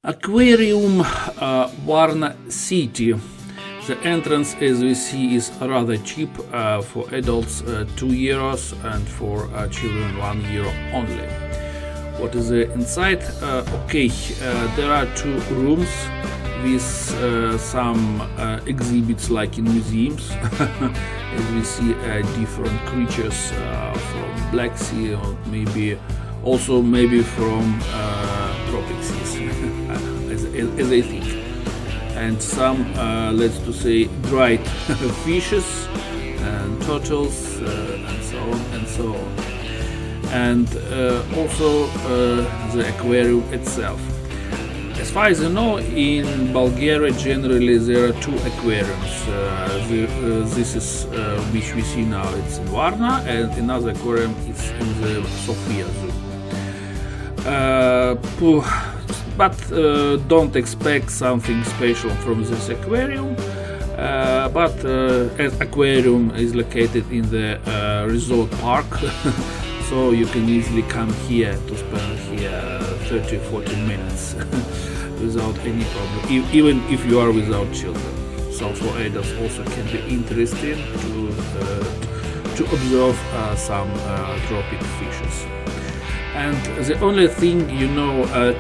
Aquarium Varna city. The entrance, as we see, is rather cheap. For adults 2 euros and for children 1 euro only. What is inside? Okay, there are 2 rooms with some exhibits like in museums. As we see different creatures from Black Sea, or maybe also from tropic seas, as I think. And some, let's to say, dried fishes and turtles and so on and so on. And also the aquarium itself. As far as you know, in Bulgaria generally there are 2 aquariums. This is which we see now, it's in Varna, and another aquarium is in the Sofia Zoo. But don't expect something special from this aquarium. But as aquarium is located in the resort park, so you can easily come here to spend here 30-40 minutes without any problem, even if you are without children. So for adults also can be interesting to observe some tropic fishes. And the only thing,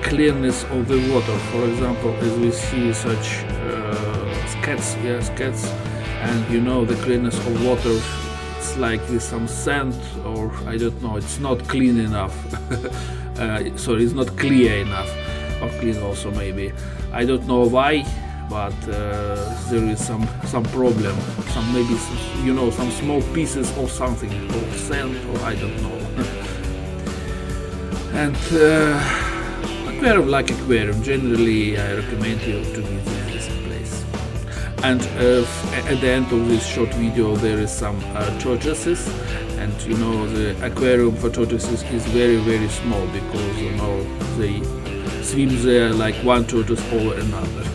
clearness of the water. For example, as we see such scats, and the clearness of water, it's like with some sand, or I don't know, it's not clean enough. Sorry, it's not clear enough, or clean also maybe. I don't know why, but there is some problem. Some small pieces or something, or sand, or I don't know. And aquarium, like aquarium, generally I recommend you to visit this place. And at the end of this short video there is some tortoises, and the aquarium for tortoises is very, very small, because they swim there like one tortoise over another.